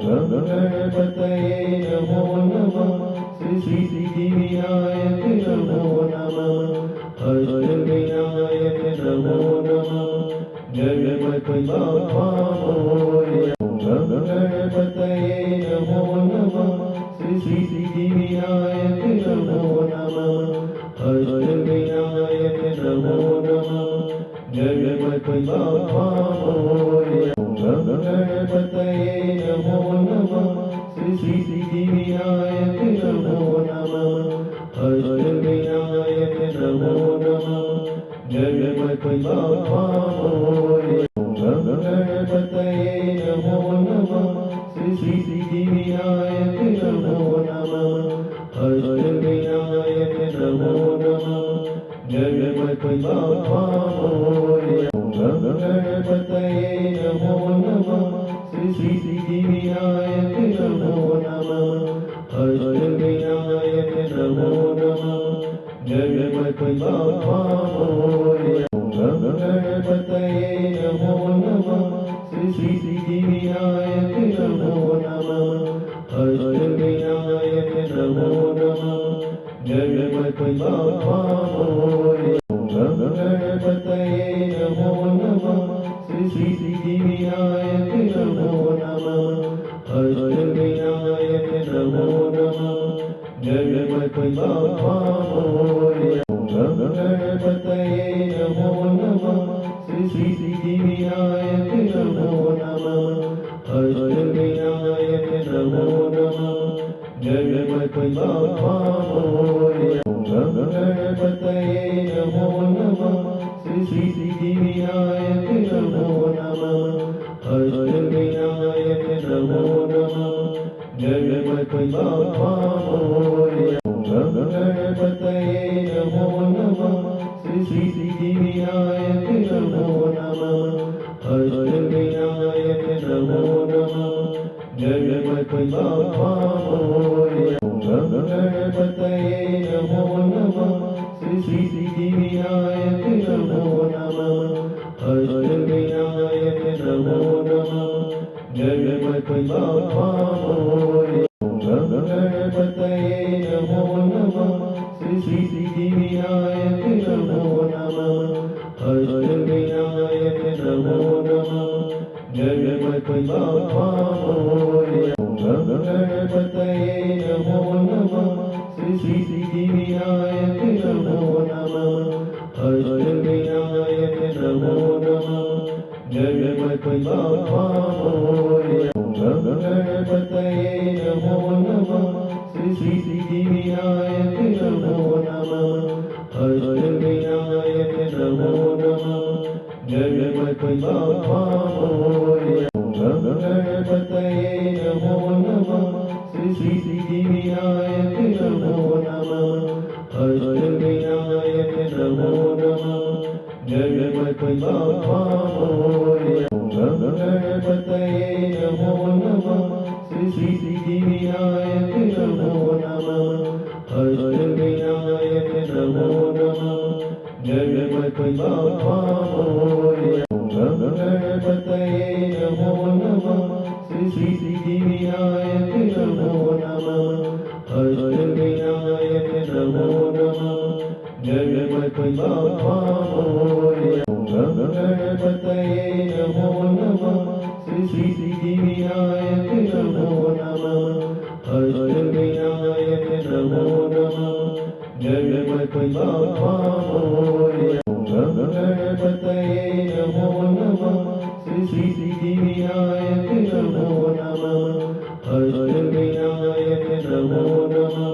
गणपतये नमो नमः। श्री सिद्धिविनायक नमो नमः। अष्टविनायक नमो नमः। गणपति बाप्पा मोरया। गणपतये नमो नमः। श्री सिद्धिविनायक नमो नमः। अष्टविनायक नमो नमः। गणपति बाप्पा मोरया। गणपतये नमो नमः। श्री सिद्धिविनायक नमो नमः। अष्टविनायक नमो नमः। गणपति बाप्पा मोरया। गणपतये नमो नमः। श्री सिद्धिविनायक नमो नमः। अष्टविनायक नमो नमः। गणपति बाप्पा मोरया। गणपतये नमो नमः। श्री सिद्धिविनायक नमो नमः। अष्टविनायक नमो नमः। गणपति बाप्पा मोरया। गणपतये नमो नमः। श्री सिद्धिविनायक नमो नमः। अष्टविनायक नमो नमः। गणपति बाप्पा मोरया। गणपतये नमो नमः। श्री सिद्धिविनायक नमो नमः। अष्टविनायक नमो नमः। गणपति बाप्पा मोरया। गणपतये नमो नमः। श्री सिद्धिविनायक नमो नमः। अष्टविनायक नमो नमः। गणपति बाप्पा मोरया। गणपतये नमो नमः। श्री सिद्धिविनायक नमो नमः। अष्टविनायक नमो नमः। गणपति बाप्पा मोरया। गणपतये नमो नमः। श्री सिद्धिविनायक नमो नमः। अष्टविनायक नमो नमः। गणपति बाप्पा मोरया। गणपतये नमो नमः। श्री सिद्धिविनायक नमो नमः। अष्टविनायक नमो नमः। गणपति बाप्पा मोरया। गणपतये नमो नमः। श्री सिद्धिविनायक नमो नमः। अष्टविनायक नमो नमः। गणपति बाप्पा मोरया। गणपतये नमो नमः। श्री सिद्धिविनायक नमो नमः। अष्टविनायक नमो नमः। गणपति बाप्पा मोरया। गणपतये नमो नमः। श्री सिद्धिविनायक नमो नमः। अष्टविनायक नमो नमः। गणपति बाप्पा मोरया। गणपतये नमो नमः। श्री सिद्धिविनायक नमो नमः। अष्टविनायक नमो नमः। गणपति बाप्पा मोरया। गणपतये नमो नमः। श्री सिद्धिविनायक नमो नमः। अष्टविनायक नमो नमः। गणपति बाप्पा मोरया। गणपतये नमो नमः। श्री सिद्धिविनायक नमो नमः। अष्टविनायक नमो नमः। गणपति बाप्पा मोरया। गणपतये नमो नमः। श्री सिद्धिविनायक नमो नमः। अष्टविनायक नमो नमः। गणपति बाप्पा मोरया। गणपतये नमो नमः। श्री सिद्धिविनायक नमो नमः। अष्टविनायक नमो नमः।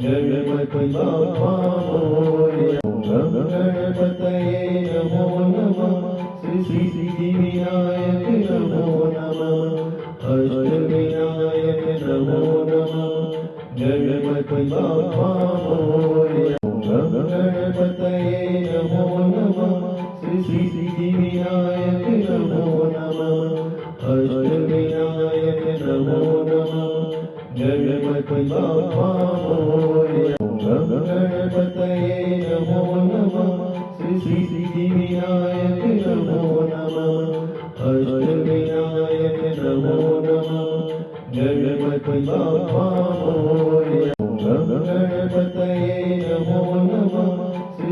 गणपति बाप्पा मोरया। गणपतये नमो नमः। श्री सिद्धिविनायक नमो नमः। अष्टविनायक नमो नमः। गणपति बाप्पा मोरया। गणपतये नमो नमः। श्री सिद्धिविनायक नमो नमः। अष्टविनायक नमो नमः। गणपति बाप्पा मोरया। गणपतये नमो नमः। श्री सिद्धिविनायक नमो नमः। अष्टविनायक नमो नमः। ગણપતિ બાપ્પા મોરયા. ગણપતયે નમો નમઃ.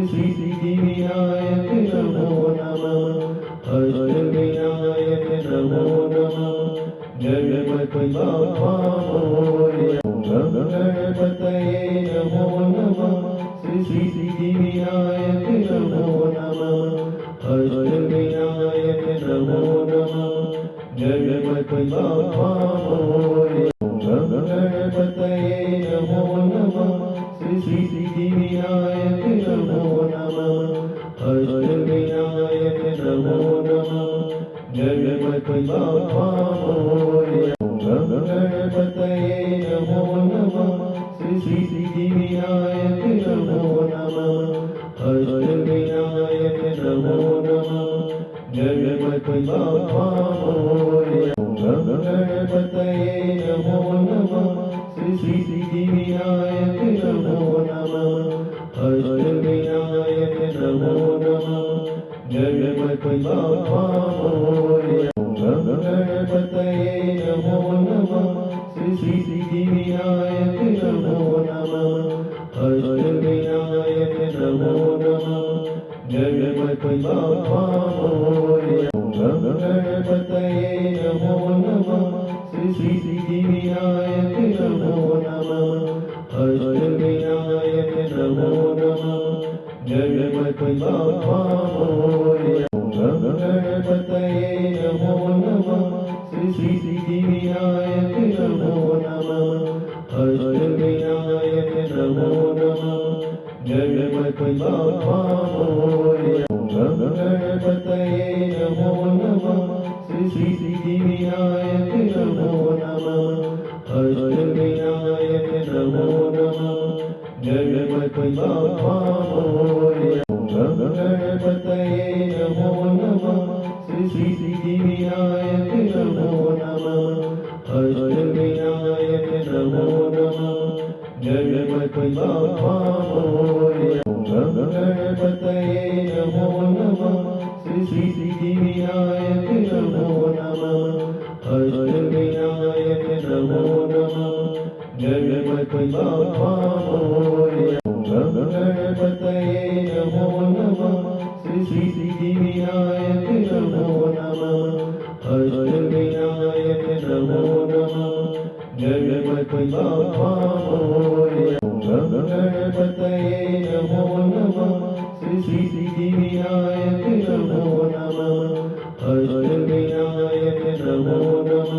શ્રી સિદ્ધિ વિનાયક નમો નમઃ. અષ્ટવિનાયક નમો નમઃ. ગણપતિ બાપ્પા મોરયા. ગણપતયે નમો નમઃ. શ્રી સિદ્ધિ વિનાયક નમો નમઃ. અષ્ટવિનાયક નમો નમઃ. ગણપતિ બાપ્પા મોરયા. ગણપતયે નમો નમઃ. શ્રી સિદ્ધિ વિનાયક નમો નમઃ. અષ્ટવિનાયક નમો નમઃ. ગણપતિ બાપ્પા મોરયા. ગણપતયે નમો નમઃ. શ્રી સિદ્ધિ વિનાયક નમો નમઃ. અષ્ટવિનાયક નમો નમઃ. ગણપતિ બાપ્પા મોરયા. ગણપતયે નમો નમઃ. શ્રી સિદ્ધિ વિનાયક નમો નમઃ. અષ્ટવિનાયક નમો નમઃ. ગણપતિ બાપ્પા મોરયા. ગણપતયે નમો નમઃ. શ્રી સિદ્ધિ વિનાયક નમો નમઃ. અષ્ટવિનાયક નમો નમઃ. ગણપતિ બાપ્પા મોરયા. ગણપતયે નમો નમઃ. શ્રી સિદ્ધિ વિનાયક નમો નમઃ. અષ્ટવિનાયક નમો નમઃ. ગણપતિ બાપ્પા મોરયા. ગણપતયે નમો નમઃ. શ્રી સિદ્ધિ વિનાયક નમો નમઃ. અષ્ટવિનાયક નમો નમઃ. ગણપતિ બાપ્પા મોરયા. ગણપતયે નમો નમઃ. શ્રી સિદ્ધિ વિનાયક નમો નમઃ. અષ્ટવિનાયક નમો નમઃ. ગણપતિ બાપ્પા મોરયા. ગણપતયે નમો નમઃ. શ્રી સિદ્ધિ વિનાયક નમો નમઃ. અષ્ટવિનાયક નમો નમઃ. ગણપતિ બાપ્પા મોરયા. ગણપતયે નમો નમઃ. શ્રી સિદ્ધિ વિનાયક નમો નમઃ. અષ્ટવિનાયક નમો નમઃ. ગણપતિ બાપ્પા મોરયા. ગણપતયે નમો નમઃ. શ્રી સિદ્ધિ વિનાયક નમો નમઃ. અષ્ટવિનાયક નમો નમઃ. ગણપતિ બાપ્પા મોરયા. ગણપતયે નમો નમઃ. શ્રી સિદ્ધિ વિનાયક નમો નમઃ. અષ્ટવિનાયક નમો નમઃ.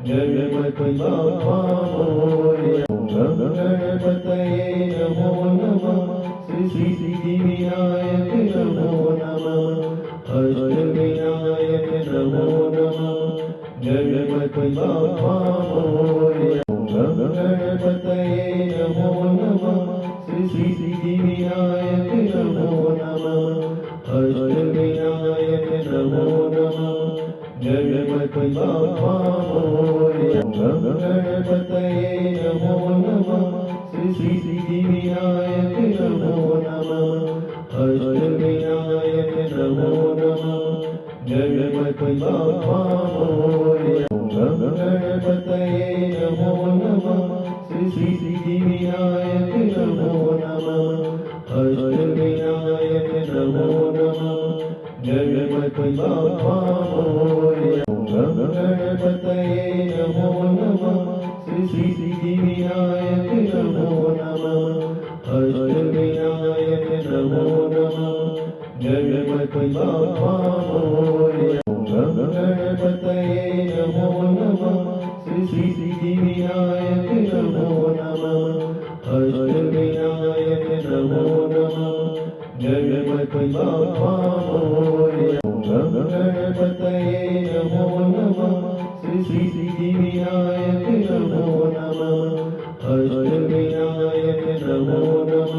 ગણપતિ બાપ્પા મોરયા. ગણપતયે નમો નમઃ. શ્રી સિદ્ધિ વિનાયક નમો નમઃ. અષ્ટવિનાયક નમો નમઃ. ગણપતિ બાપ્પા મોરયા. ગણપતયે નમો નમઃ. શ્રી સિદ્ધિ વિનાયક નમો નમઃ. અષ્ટવિનાયક નમો નમઃ. ગણપતિ બાપ્પા મોરયા. ગણપતયે નમો નમઃ. શ્રી સિદ્ધિ વિનાયક નમો નમઃ. અષ્ટવિનાયક નમો નમઃ. ગણપતિ બાપ્પા મોરયા. ગણપતયે નમો નમઃ. શ્રી સિદ્ધિ વિનાયક નમો નમઃ. અષ્ટવિનાયક નમો નમઃ. ગણપતિ બાપ્પા મોરયા. ગણપતયે નમો નમઃ. શ્રી સિદ્ધિ વિનાયક નમો નમઃ. અષ્ટવિનાયક નમો નમઃ. ગણપતિ બાપ્પા મોરયા. ગણપતયે નમો નમઃ. શ્રી સિદ્ધિ વિનાયક નમો નમઃ. અષ્ટવિનાયક નમો નમઃ. ગણપતિ બાપ્પા મોરયા. ગણપતયે નમો નમઃ. શ્રી સિદ્ધિ વિનાયક નમો નમઃ. અષ્ટવિનાયક નમો નમઃ.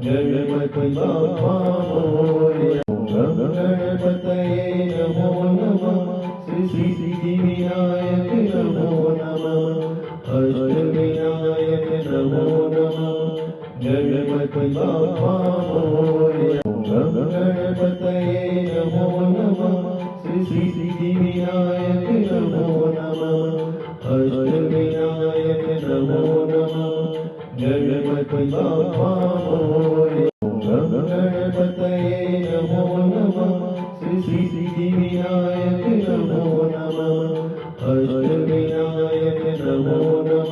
ગણપતિ બાપ્પા મોરયા. ગણપતયે નમો નમઃ. શ્રી સિદ્ધિ વિનાયક નમો નમઃ. અષ્ટવિનાયક નમો નમઃ. ગણપતિ બાપ્પા મોરયા. ગણપતયે નમો નમઃ. શ્રી સિદ્ધિ વિનાયક નમો નમઃ. અષ્ટવિનાયક अष्टविनायक नमो नमः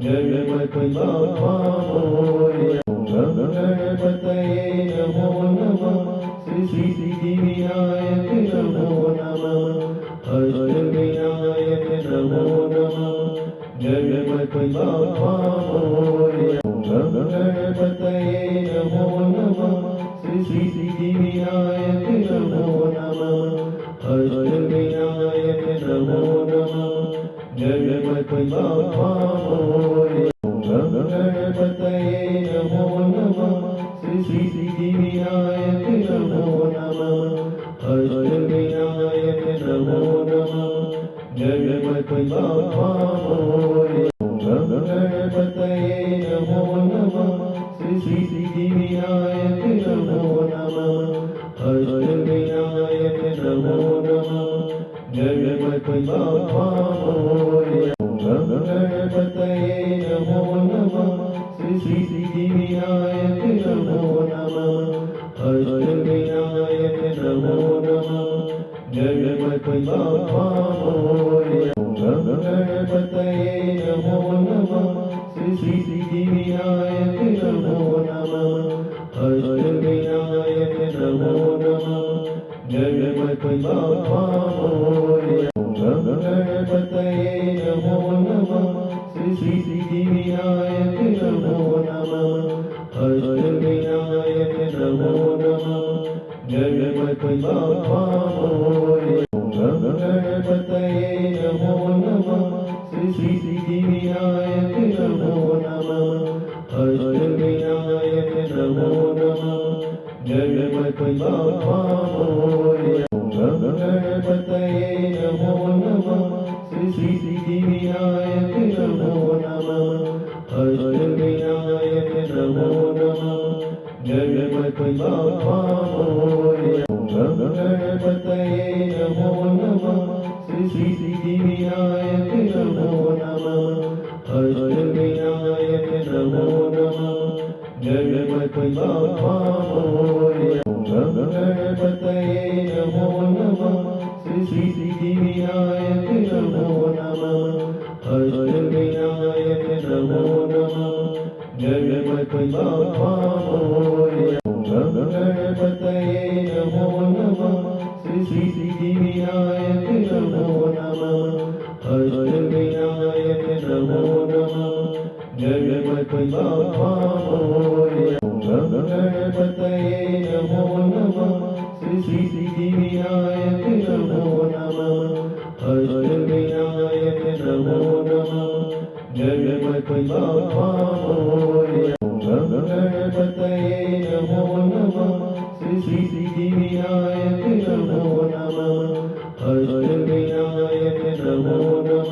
गणपति बाप्पा मोरया गणपतये नमो नमः श्री सिद्धिविनायक नमो नमः अष्टविनायक नमो नमः गणपति बाप्पा मोरया गणपतये नमो नमः श्री सिद्धिविनायक नमो नमः अष्टविनायक नमो नमः गणपति बाप्पा मोरया गणपतये नमो नमः श्री सिद्धिविनायक नमो नमः अष्टविनायक नमो नमः गणपति बाप्पा मोरया गणपतये नमो नमः श्री सिद्धिविनायक नमो नमः अष्टविनायक नमो नमः गणपति बाप्पा मोरया गणपतये नमो नमः श्री सिद्धिविनायक नमो नमः अष्टविनायक नमो नमः गणपति बाप्पा मोरया गणपतये नमो नमः श्री सिद्धिविनायक नमो नमः अष्टविनायक नमो नमः गणपति बाप्पा मोरया गणपतये नमो नमः श्री सिद्धिविनायक नमो नमः अष्टविनायक नमो नमः गणपति बाप्पा मोरया गणपतये नमो नमः श्री सिद्धिविनायक नमो नमः अष्टविनायक नमो नमः गणपति बाप्पा मोरया गणपतये नमो नमः श्री सिद्धिविनायक नमो नमः अष्टविनायक नमो नमः गणपति बाप्पा मोरया गणपतये नमो नमः श्री सिद्धिविनायक नमो नमः अष्टविनायक नमो नमः गणपति बाप्पा मोरया गणपतये नमो नमः श्री सिद्धिविनायक नमो नमः अष्टविनायक नमो नमः गणपति बाप्पा मोरया गणपतये नमो नमः श्री सिद्धिविनायक नमो नमः अष्टविनायक नमो नमः गणपति बाप्पा मोरया गणपतये नमो नमः श्री सिद्धिविनायक नमो नमः अष्टविनायक नमो नमः गणपति बाप्पा मोरया गणपतये नमो नमः श्री सिद्धिविनायक नमो नमः अष्टविनायक नमो नमः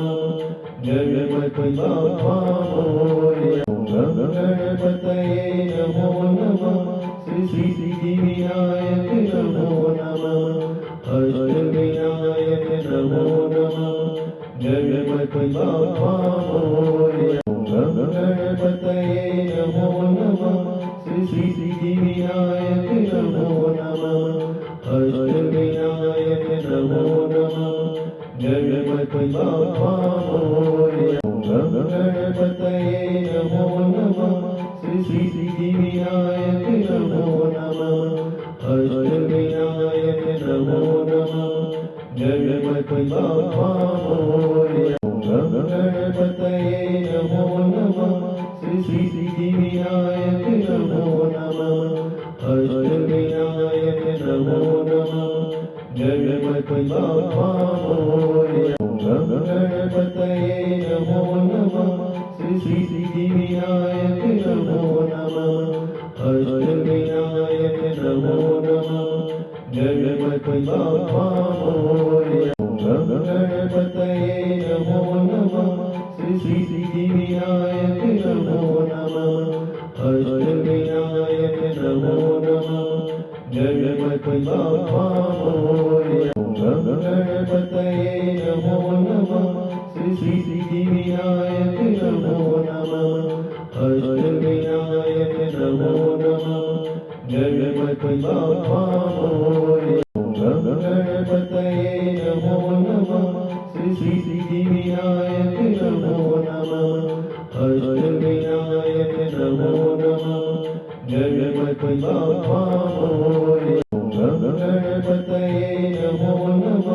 गणपति बाप्पा मोरया गणपतये नमो नमः श्री सिद्धिविनायक नमो नमः अष्टविनायक नमो नमः गणपति बाप्पा मोरया गणपतये नमो नमः श्री सिद्धिविनायक नमो नमः अष्टविनायक नमो नमः गणपति बाप्पा मोरया गणपतये नमो नमः श्री सिद्धिविनायक नमो नमः अष्टविनायक नमो नमः गणपति बाप्पा मोरया गणपतये नमो नमः श्री सिद्धिविनायक नमो नमः अष्टविनायक नमो नमः गणपति बाप्पा मोरया गणपतये नमो नमः श्री सिद्धिविनायक नमो नमः अष्टविनायक नमो नमः गणपति बाप्पा मोरया गणपतये नमो नमः श्री सिद्धिविनायक नमो नमः अष्टविनायक नमो नमः गणपति बाप्पा मोरया गणपतये नमो नमः श्री सिद्धिविनायक नमो नमः अष्टविनायक नमो नमः गणपति बाप्पा मोरया गणपतये नमो नमः श्री सिद्धिविनायक सिद्धिविनायक नमो नमः अष्टविनायक नमो नमः गणपति बाप्पा मोरया गणपतये नमो नमः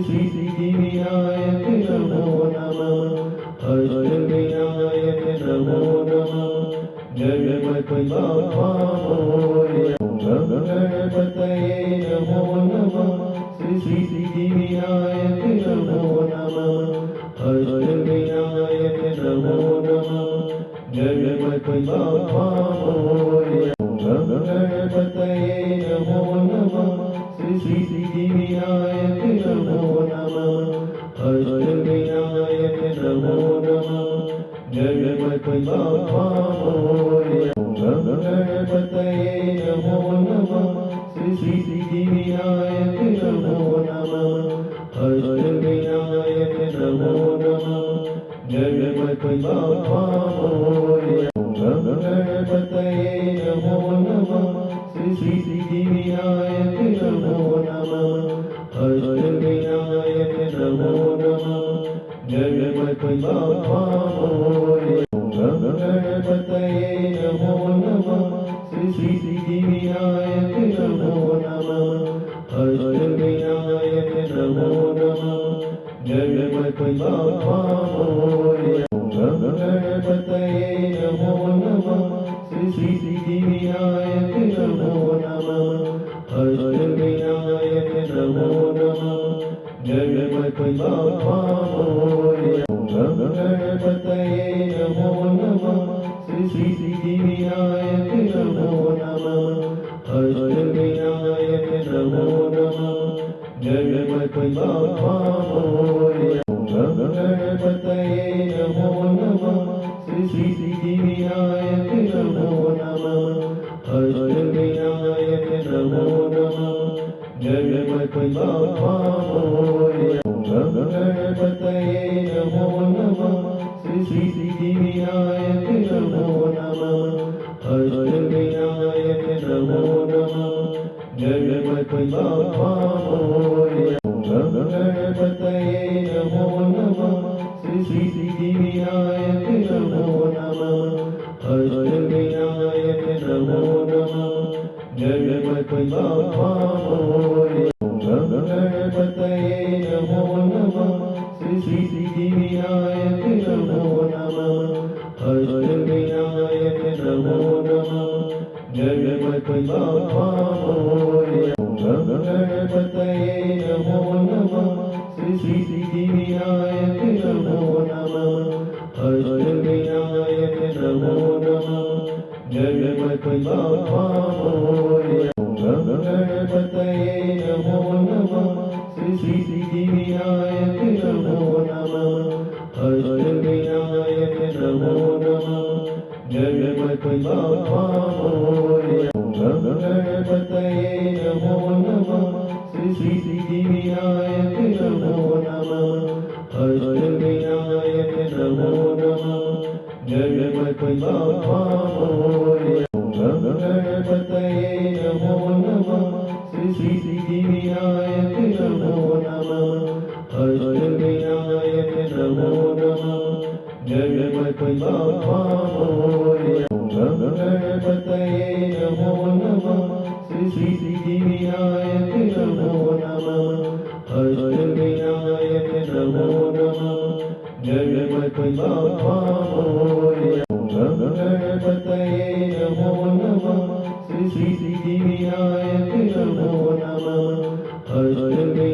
सिद्धिविनायक नमो नमः अष्टविनायक नमो नमः गणपति बाप्पा मोरया गणपतये नमो नमः सिद्धिविनायक नमो नमः अष्टविनायक नमो नमः गणपति बाप्पा मोरया गणपतये नमो नमः सिद्धिविनायक नमो नमः अष्टविनायक नमो नमः गणपति बाप्पा मोरया गणपतये नमो नमः सिद्धिविनायक नमो नमः अष्टविनायक नमो नमः गणपति बाप्पा मोरया गणपतये नमो नमः सिद्धिविनायक नमो नमः अष्टविनायक नमो नमः गणपति बाप्पा मोरया गणपतये नमो नमः सिद्धिविनायक नमो नमः अष्टविनायक नमो नमः गणपति बाप्पा मोरया गणपतये नमो नमः सिद्धिविनायक नमो नमः अष्टविनायक नमो नमः गणपति बाप्पा मोरया गणपतये नमो नमः सिद्धिविनायक नमो नमः अष्टविनायक नमो नमः गणपति बाप्पा मोरया गणपतये नमो नमः सिद्धिविनायक नमो नमः अष्टविनायक नमो नमः गणपति बाप्पा मोरया गणपतये नमो नमः सिद्धिविनायक नमो नमः अष्टविनायक नमो नमः गणपति बाप्पा मोरया गणपतये नमो नमः सिद्धिविनायक नमो नमः अष्टविनायक नमो नमः गणपति बाप्पा मोरया गणपतये नमो नमः सिद्धिविनायक नमो नमः अष्टविनायक नमो नमः गणपति बाप्पा मोरया गणपतये नमो नमः सिद्धिविनायक नमो नमः अष्टविनायक नमो नमः गणपति बाप्पा मोरया गणपतये नमो नमः सिद्धिविनायक नमो नमः अष्टविनायक नमो नमः गणपति बाप्पा मोरया गणपतये नमो नमः सिद्धिविनायक नमो नमः अष्टविनायक नमो नमः गणपति बाप्पा मोरया गणपतये नमो नमः सिद्धिविनायक नमो नमः अष्टविनायक नमो नमः गणपति बाप्पा मोरया गणपतये नमो नमः सिद्धिविनायक नमो नमः अष्टविनायक नमो नमः गणपति बाप्पा मोरया गणपतये नमो नमः सिद्धिविनायक नमो नमः अष्टविनायक